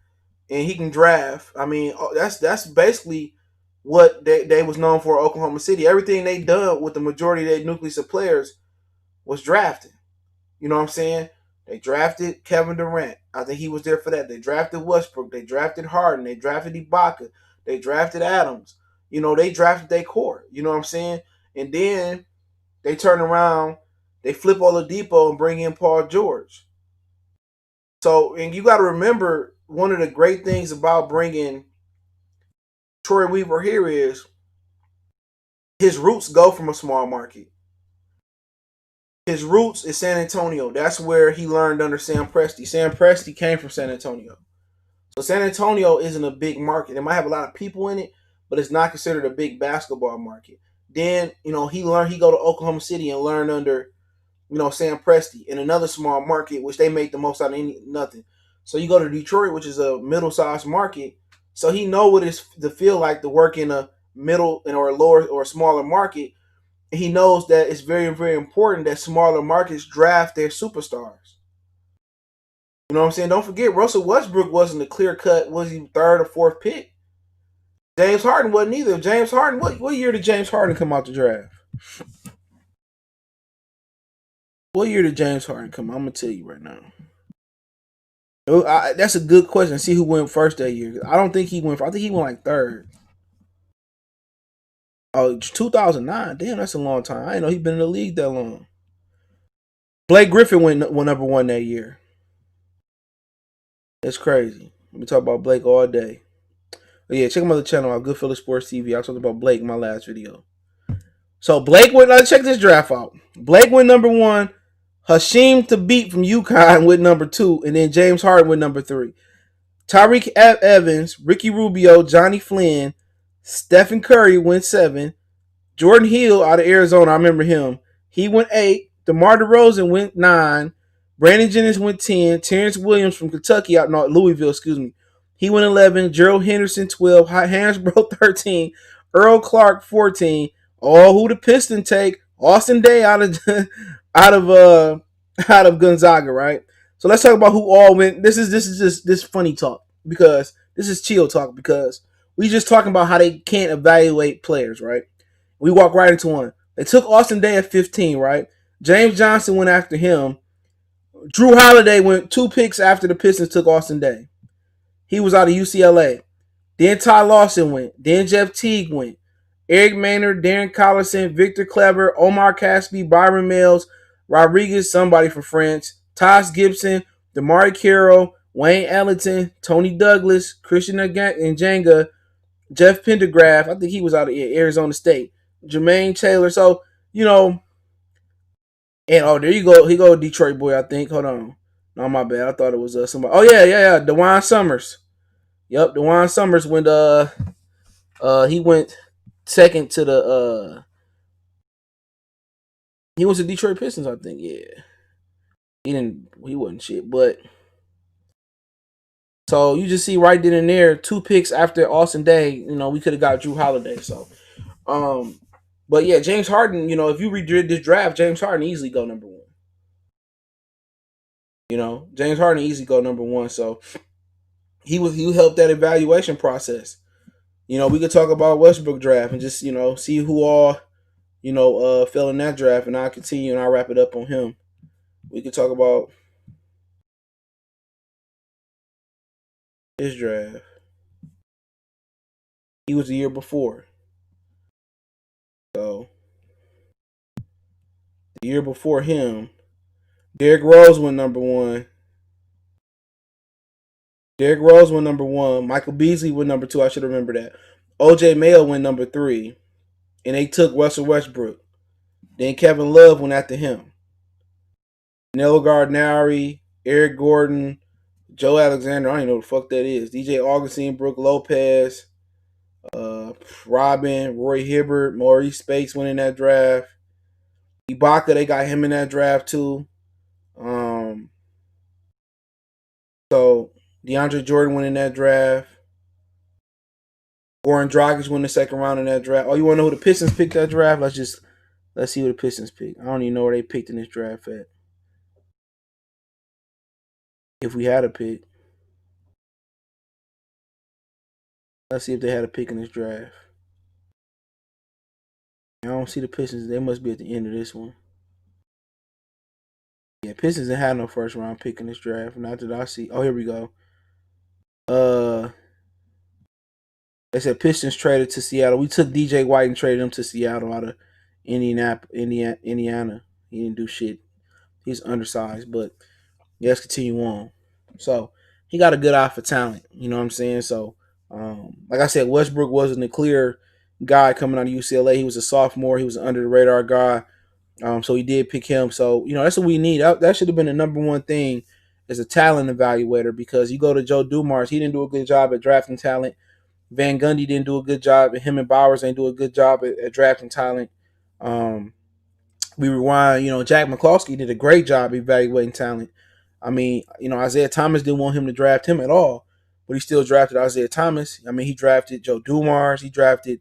and he can draft, I mean, that's basically what they was known for Oklahoma City. Everything they done with the majority of their nucleus of players was drafting. You know what I'm saying? They drafted Kevin Durant. I think he was there for that. They drafted Westbrook. They drafted Harden. They drafted Ibaka. They drafted Adams. They drafted their core. You know what I'm saying? And then they turn around, they flip Oladipo and bring in Paul George. So, and you got to remember, one of the great things about bringing Troy Weaver here is his roots go from a small market. His roots is San Antonio. That's where he learned under Sam Presti. Sam Presti came from San Antonio. So San Antonio isn't a big market. It might have a lot of people in it, but it's not considered a big basketball market. Then, he go to Oklahoma City and learn under, Sam Presti in another small market, which they make the most out of nothing. So you go to Detroit, which is a middle-sized market. So he know what it's to feel like to work in a middle or a lower or a smaller market. He knows that it's very, very important that smaller markets draft their superstars. You know what I'm saying? Don't forget, Russell Westbrook wasn't a clear cut. Was he third or fourth pick? James Harden wasn't either. James Harden, what year did James Harden come out the draft? What year did James Harden come out? I'm gonna tell you right now. That's a good question. See who went first that year. I don't think he went. I think he went like third. Oh, 2009. Damn, that's a long time. I didn't know he'd been in the league that long. Blake Griffin went number one that year. That's crazy. Let me talk about Blake all day. But yeah, check my other channel out, Goodfellas Sports TV. I talked about Blake in my last video. So Blake went. Let's check this draft out. Blake went number one. Hasheem Thabit from UConn went number two, and then James Harden went number three. Tyreek Evans, Ricky Rubio, Johnny Flynn, Stephen Curry went 7. Jordan Hill out of Arizona, I remember him. He went 8. DeMar DeRozan went 9. Brandon Jennings went 10. Terrence Williams from Kentucky, Louisville, he went 11. Gerald Henderson 12. Hansbrough 13. Earl Clark 14. Who the Pistons take? Austin Day out of out of Gonzaga, right? So let's talk about who all went. This is just this funny talk because this is chill talk because we just talking about how they can't evaluate players, right? We walk right into one. They took Austin Day at 15, right? James Johnson went after him. Drew Holiday went 2 picks after the Pistons took Austin Day. He was out of UCLA. Then Ty Lawson went. Then Jeff Teague went. Eric Maynard, Darren Collison, Victor Kleber, Omar Caspi, Byron Mills, Rodriguez, somebody from France, Tosh Gibson, Damari Carroll, Wayne Ellington, Tony Douglas, Christian Njanga, Jeff Pendergraft. I think he was out of Arizona State. Jermaine Taylor. So, and there you go. He go Detroit boy, I think. Hold on. No, my bad. I thought it was somebody. Oh, yeah. DeJuan Summers. Yep, DeJuan Summers went he went second to the he was the Detroit Pistons, I think. Yeah. He wasn't shit, but so you just see right then and there 2 picks after Austin Day, we could have got Drew Holiday. So but yeah, James Harden, if you redid this draft, James Harden easily go number 1. James Harden easily go number 1. So he helped that evaluation process. We could talk about Westbrook draft and just, see who all, fell in that draft, and I'll continue and I'll wrap it up on him. We could talk about his draft. He was the year before. So the year before him, Derrick Rose went number 1. Michael Beasley went number 2. I should remember that. OJ Mayo went number 3. And they took Russell Westbrook. Then Kevin Love went after him. Nello Gallinari, Eric Gordon, Joe Alexander. I don't even know what the fuck that is. DJ Augustine, Brooke Lopez, Robin, Roy Hibbert, Maurice Spates went in that draft. Ibaka, they got him in that draft too. So DeAndre Jordan went in that draft. Goran Dragic went in the second round in that draft. Oh, you want to know who the Pistons picked that draft? Let's see who the Pistons picked. I don't even know where they picked in this draft at. If we had a pick. Let's see if they had a pick in this draft. I don't see the Pistons. They must be at the end of this one. Yeah, Pistons didn't have no first round pick in this draft. Not that I see. Oh, here we go. They said Pistons traded to Seattle. We took DJ White and traded him to Seattle out of Indiana. He didn't do shit. He's undersized, but let's continue on. So he got a good eye for talent. You know what I'm saying? So, like I said, Westbrook wasn't a clear guy coming out of UCLA. He was a sophomore. He was an under the radar guy. So he did pick him. So, that's what we need. That should have been the number one thing as a talent evaluator, because you go to Joe Dumars, he didn't do a good job at drafting talent. Van Gundy didn't do a good job, and him and Bowers ain't do a good job at drafting talent. Um, we rewind, Jack McCloskey did a great job evaluating talent. I mean, Isaiah Thomas didn't want him to draft him at all, but he still drafted Isaiah Thomas. I mean, he drafted Joe Dumars, he drafted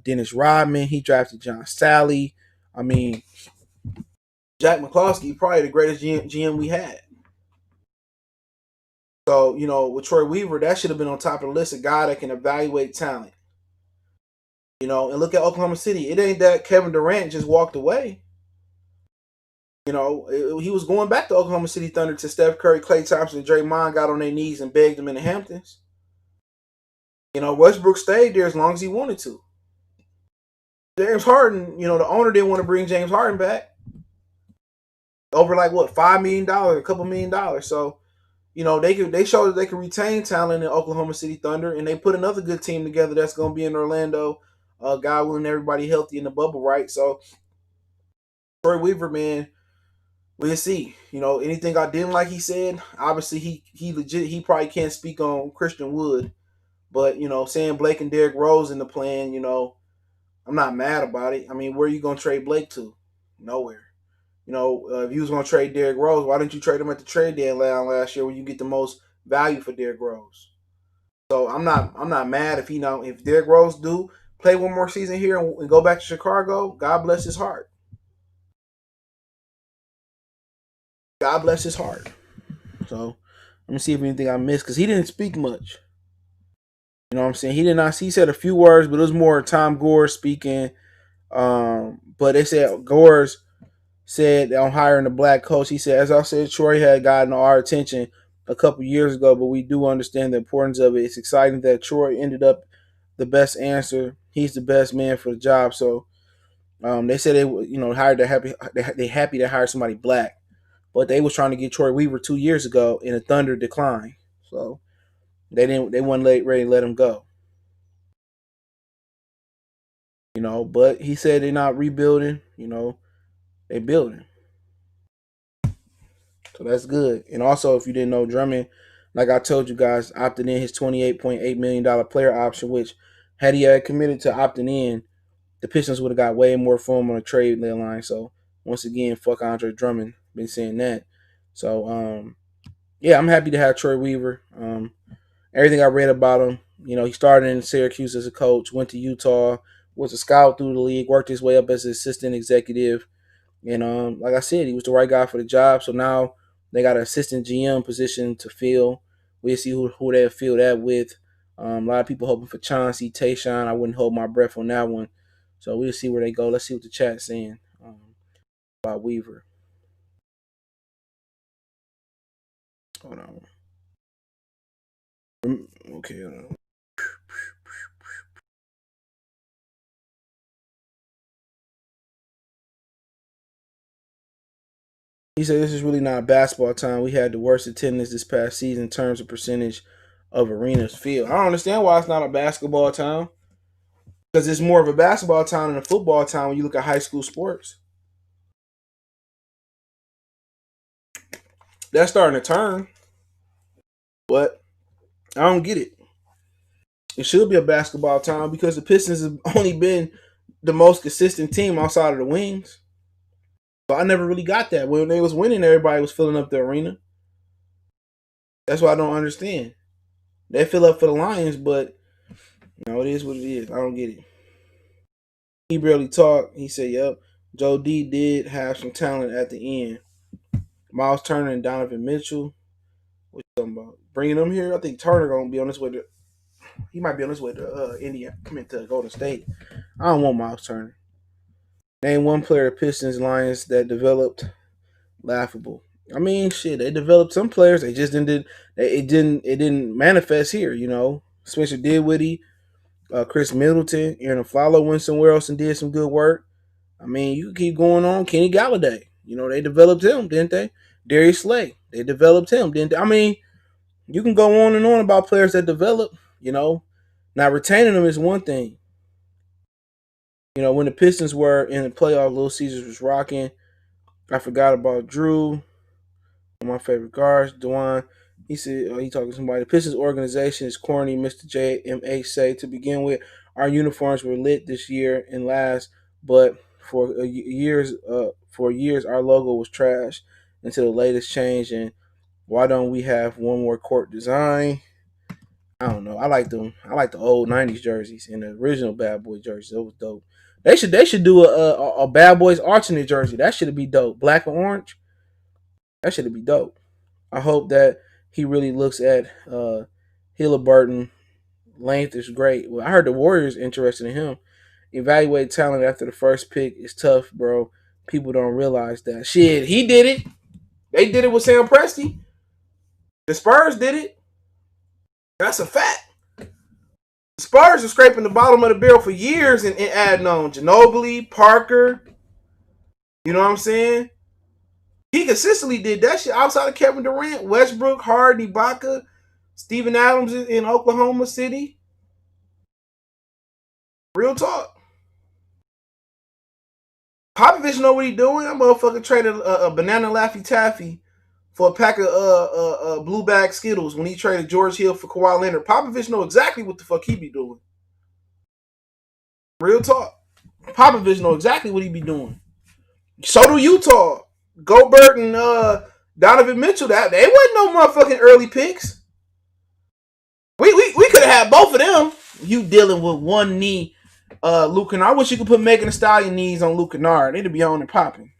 Dennis Rodman, he drafted John Sally. I mean, Jack McCloskey probably the greatest GM we had. So, with Troy Weaver, that should have been on top of the list, a guy that can evaluate talent. And look at Oklahoma City. It ain't that Kevin Durant just walked away. He was going back to Oklahoma City Thunder to Steph Curry, Klay Thompson, and Draymond got on their knees and begged him in the Hamptons. Westbrook stayed there as long as he wanted to. James Harden, the owner didn't want to bring James Harden back over like what, $5 million, a couple $1,000,000. So, they showed that they could retain talent in Oklahoma City Thunder, and they put another good team together that's going to be in Orlando. God willing, everybody healthy in the bubble, right? So, Troy Weaver, man, we'll see. Anything I didn't like he said, obviously he probably can't speak on Christian Wood. But, saying Blake and Derrick Rose in the plan, I'm not mad about it. I mean, where are you going to trade Blake to? Nowhere. If you was going to trade Derrick Rose, why didn't you trade him at the trade deadline last year when you get the most value for Derrick Rose? So I'm not mad if Derrick Rose do play one more season here and go back to Chicago. God bless his heart. God bless his heart. So let me see if anything I missed, because he didn't speak much. You know what I'm saying? He said a few words, but it was more Tom Gore speaking. But they said Gore's said on hiring a black coach, he said, as I said, Troy had gotten our attention a couple years ago, but we do understand the importance of it. It's exciting that Troy ended up the best answer. He's the best man for the job. So they said they happy to hire somebody black, but they was trying to get Troy Weaver 2 years ago in a Thunder decline. So they weren't ready to let him go. But he said they're not rebuilding. They building. So that's good. And also, if you didn't know, Drummond, like I told you guys, opted in his $28.8 million player option, which had he had committed to opting in, the Pistons would have got way more for him on a trade deadline. So once again, fuck Andre Drummond. Been saying that. So yeah, I'm happy to have Troy Weaver. Everything I read about him, he started in Syracuse as a coach, went to Utah, was a scout through the league, worked his way up as an assistant executive. And like I said, he was the right guy for the job. So now they got an assistant GM position to fill. We'll see who they'll fill that with. A lot of people hoping for Chauncey, Tayshaun. I wouldn't hold my breath on that one. So we'll see where they go. Let's see what the chat's saying about Weaver. Hold on. Okay. Hold on. He said, this is really not basketball time. We had the worst attendance this past season in terms of percentage of arenas filled. I don't understand why it's not a basketball town. Because it's more of a basketball town than a football town when you look at high school sports. That's starting to turn. But I don't get it. It should be a basketball town because the Pistons have only been the most consistent team outside of the Wings. So I never really got that. When they was winning, everybody was filling up the arena. That's why I don't understand. They fill up for the Lions, but it is what it is. I don't get it. He barely talked. He said, yep, Joe D did have some talent at the end. Miles Turner and Donovan Mitchell. What you talking about? Bringing them here? I think Turner going to be on his way to... He might be on his way to India, coming to Golden State. I don't want Miles Turner. Name one player of Pistons Lions that developed. Laughable. I mean, shit, they developed some players. They just didn't. It didn't manifest here. Spencer Dinwiddie, Chris Middleton, Aaron Aflalo went somewhere else and did some good work. I mean, you can keep going on. Kenny Galladay, they developed him, didn't they? Darius Slay, they developed him, didn't they? I mean, you can go on and on about players that develop. Now retaining them is one thing. When the Pistons were in the playoff, Little Caesars was rocking. I forgot about Drew. One of my favorite guards, Dewan. He said, he talking to somebody. The Pistons organization is corny, Mr. JMA say. To begin with, our uniforms were lit this year and last, but for years, our logo was trash until the latest change. And why don't we have one more court design? I don't know. I like them. I like the old '90s jerseys and the original Bad Boy jerseys. That was dope. They should do a Bad Boys alternate jersey. That should be dope. Black and orange. That should be dope. I hope that he really looks at Halliburton. Length is great. Well, I heard the Warriors interested in him. Evaluate talent after the first pick is tough, bro. People don't realize that. Shit, he did it. They did it with Sam Presti. The Spurs did it. That's a fact. The Spurs are scraping the bottom of the barrel for years and adding on Ginobili, Parker. You know what I'm saying? He consistently did that shit outside of Kevin Durant, Westbrook, Harden, Ibaka, Steven Adams in Oklahoma City. Real talk. Popovich know what he doing. That motherfucker traded a banana Laffy Taffy for a pack of blue bag Skittles when he traded George Hill for Kawhi Leonard. Popovich know exactly what the fuck he be doing. Real talk. Popovich know exactly what he be doing. So do Utah. Gobert and Donovan Mitchell. That they wasn't no motherfucking early picks. We could have had both of them. You dealing with one knee, Luke Kennard. I wish you could put Megan Thee Stallion knees on Luke Kennard. They'd be on and popping.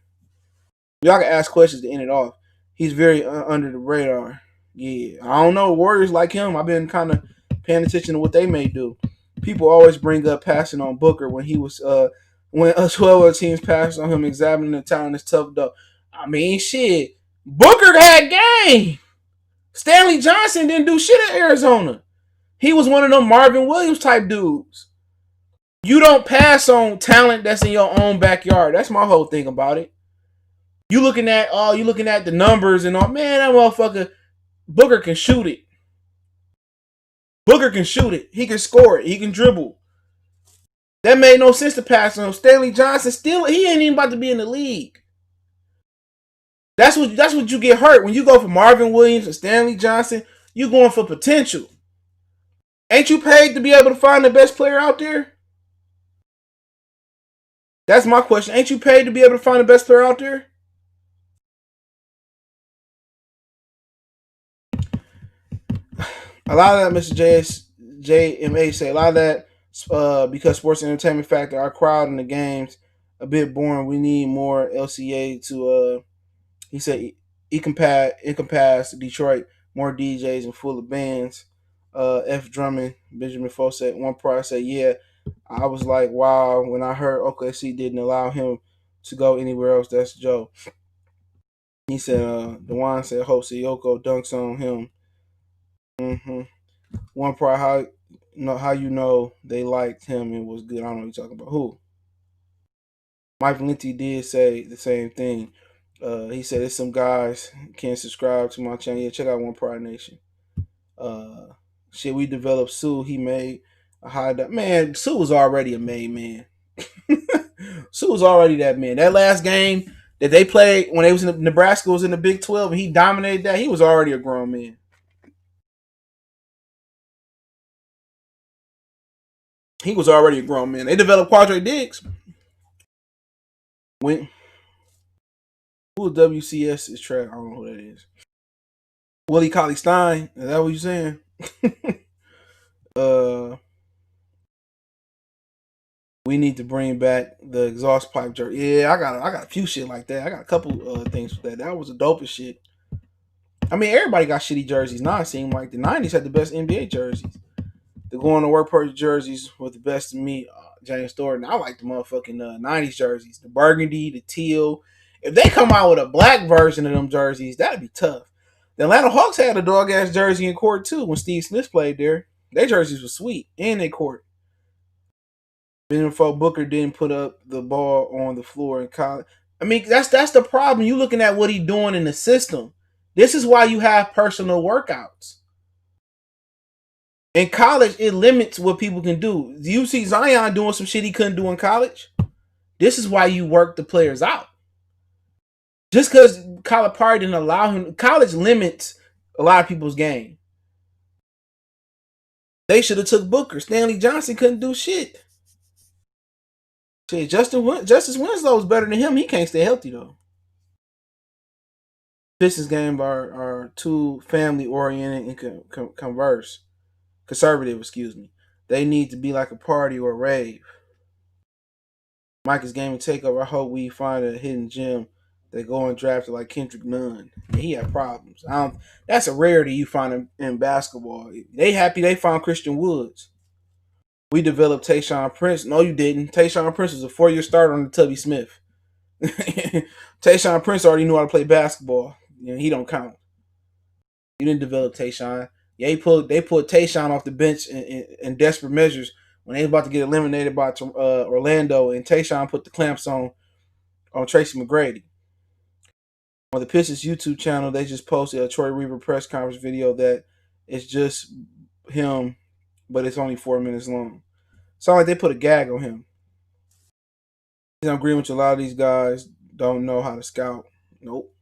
Y'all can ask questions to end it off. He's very under the radar. Yeah, I don't know. Warriors like him. I've been kind of paying attention to what they may do. People always bring up passing on Booker when he was when 12 other teams passed on him. Examining the talent is tough though. I mean, shit. Booker had game. Stanley Johnson didn't do shit at Arizona. He was one of them Marvin Williams type dudes. You don't pass on talent that's in your own backyard. That's my whole thing about it. You looking at the numbers and all. Man, that motherfucker Booker can shoot it. Booker can shoot it. He can score it. He can dribble. That made no sense to pass on him. Stanley Johnson he ain't even about to be in the league. That's what you get hurt when you go for Marvin Williams and Stanley Johnson. You going for potential. Ain't you paid to be able to find the best player out there? That's my question. Ain't you paid to be able to find the best player out there? A lot of that, Mr. JMA say, a lot of that because sports entertainment factor, our crowd in the games a bit boring. We need more LCA to he said encompass Detroit, more DJs and full of bands. F Drummond, Benjamin Fawcett, one prior said, yeah, I was like, wow, when I heard OKC didn't allow him to go anywhere else, that's Joe. He said, Dewan said, hope Yoko dunks on him. Mm-hmm. One prior, how you know they liked him and was good. I don't know what you're talking about. Who? Mike Valenti did say the same thing. He said, there's some guys can't subscribe to my channel. Yeah, check out One Pride Nation. Shit, we developed Sue. He made a high. Man, Sue was already a made man. Sue was already that man. That last game that they played when they was in Nebraska was in the Big 12 and he dominated that. He was already a grown man. He was already a grown man. They developed Quadre Diggs. When who WCS is track? I don't know who that is. Willie Cauley Stein. Is that what you saying? We need to bring back the exhaust pipe jersey. Yeah, I got a few shit like that. I got a couple things with that. That was the dopest shit. I mean, everybody got shitty jerseys now. It seemed like the 90s had the best NBA jerseys. The going to work purchase jerseys were the best to me. James Thornton. I like the motherfucking 90s jerseys. The burgundy, the teal. If they come out with a black version of them jerseys, that'd be tough. The Atlanta Hawks had a dog-ass jersey in court, too, when Steve Smith played there. Their jerseys were sweet. And they court. Benjamin Booker didn't put up the ball on the floor in college. I mean, that's the problem. You looking at what he's doing in the system. This is why you have personal workouts. In college, it limits what people can do. You see Zion doing some shit he couldn't do in college. This is why you work the players out. Just because Calipari didn't allow him, college limits a lot of people's game. They should have took Booker. Stanley Johnson couldn't do shit. Shit, Justice Winslow's better than him. He can't stay healthy though. Pistons game are too family oriented and conservative. Excuse me. They need to be like a party or a rave. Mike's Gaming Takeover. I hope we find a hidden gem that go and draft like Kendrick Nunn. And he had problems. That's a rarity you find in basketball. They happy they found Christian Woods. We developed Tayshaun Prince. No, you didn't. Tayshaun Prince was a 4-year starter under Tubby Smith. Tayshaun Prince already knew how to play basketball. He don't count. You didn't develop Tayshaun. Yeah, they pulled Tayshaun off the bench in desperate measures when they was about to get eliminated by Orlando, and Tayshaun put the clamps on Tracy McGrady. On the Pistons YouTube channel, they just posted a Troy Weaver press conference video that it's just him, but it's only 4 minutes long. Sound like they put a gag on him. I'm agreeing with you. A lot of these guys don't know how to scout. Nope.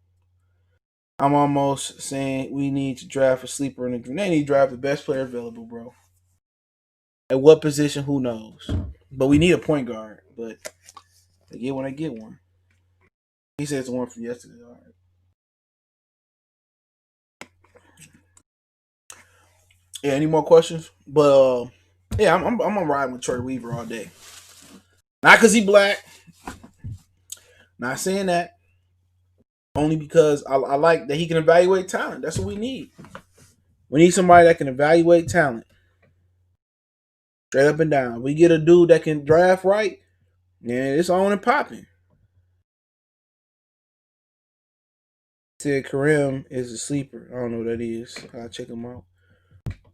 I'm almost saying we need to draft a sleeper in the dream. They need to draft the best player available, bro. At what position, who knows? But we need a point guard. But they get when they get one. He said it's the one from yesterday. All right. Yeah, any more questions? But yeah, I'm gonna ride with Troy Weaver all day. Not because he black. Not saying that. Only because I like that he can evaluate talent. That's what we need. We need somebody that can evaluate talent. Straight up and down. We get a dude that can draft right, and it's on and popping. Said Kareem is a sleeper. I don't know what that is. I'll check him out.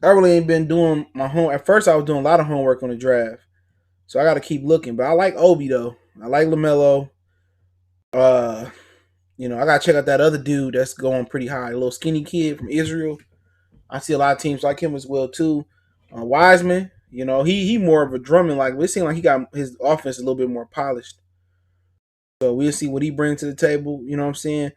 I really ain't been doing my home. At first, I was doing a lot of homework on the draft, so I got to keep looking. But I like Obi though. I like LaMelo. I gotta check out that other dude that's going pretty high, a little skinny kid from Israel. I see a lot of teams like him as well too. Wiseman, he more of a drumming. Like it seems like he got his offense a little bit more polished. So we'll see what he brings to the table. You know what I'm saying?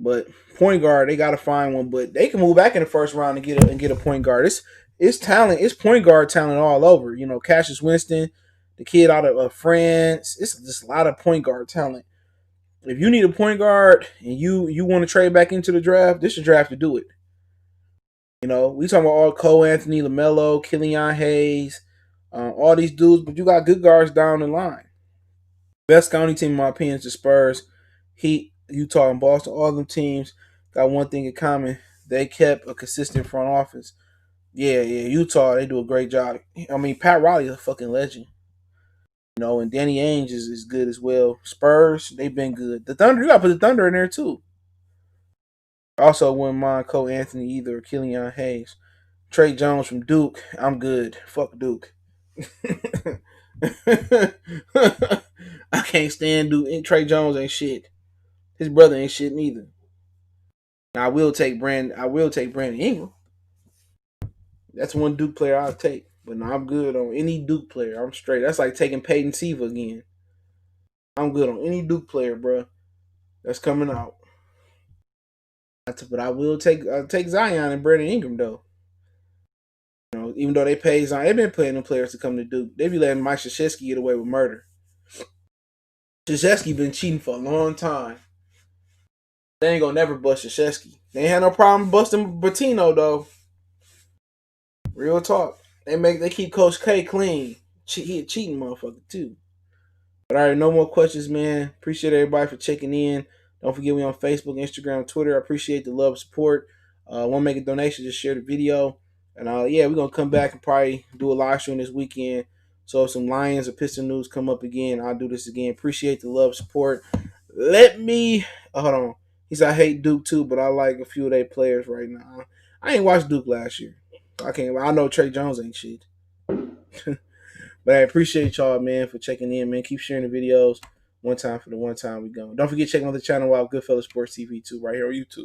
But point guard, they gotta find one. But they can move back in the first round and get a point guard. It's talent. It's point guard talent all over. Cassius Winston, the kid out of France. It's just a lot of point guard talent. If you need a point guard and you want to trade back into the draft, this is the draft to do it. We talking about all Cole Anthony, LaMelo, Killian Hayes, all these dudes, but you got good guards down the line. Best scouting team, in my opinion, is the Spurs, Heat, Utah, and Boston. All them teams got one thing in common. They kept a consistent front office. Yeah, Utah, they do a great job. I mean, Pat Riley is a fucking legend. And Danny Ainge is good as well. Spurs, they've been good. The Thunder, you got to put the Thunder in there too. Also, wouldn't mind Cole Anthony either or Killian Hayes. Trey Jones from Duke, I'm good. Fuck Duke. I can't stand Duke. Trey Jones ain't shit. His brother ain't shit neither. Now, I will take Brandon Ingram. That's one Duke player I'll take. But no, I'm good on any Duke player. I'm straight. That's like taking Peyton Siva again. I'm good on any Duke player, bro. That's coming out. But I will take Zion and Brandon Ingram though. Even though they pay Zion, they've been paying them players to come to Duke. They be letting Mike Krzyzewski get away with murder. Krzyzewski been cheating for a long time. They ain't gonna never bust Krzyzewski. They ain't had no problem busting Bertino though. Real talk. They keep Coach K clean. He a cheating motherfucker too. But all right, no more questions, man. Appreciate everybody for checking in. Don't forget we on Facebook, Instagram, Twitter. I appreciate the love and support. Want to make a donation, just share the video. And we're going to come back and probably do a live stream this weekend. So if some Lions or Piston news come up again, I'll do this again. Appreciate the love and support. Hold on. He said I hate Duke too, but I like a few of their players right now. I ain't watched Duke last year. I know Trey Jones ain't shit. But I appreciate y'all, man, for checking in, man. Keep sharing the videos. One time for the one time we go. Don't forget to check out the channel out Goodfellas Sports TV too, right here on YouTube.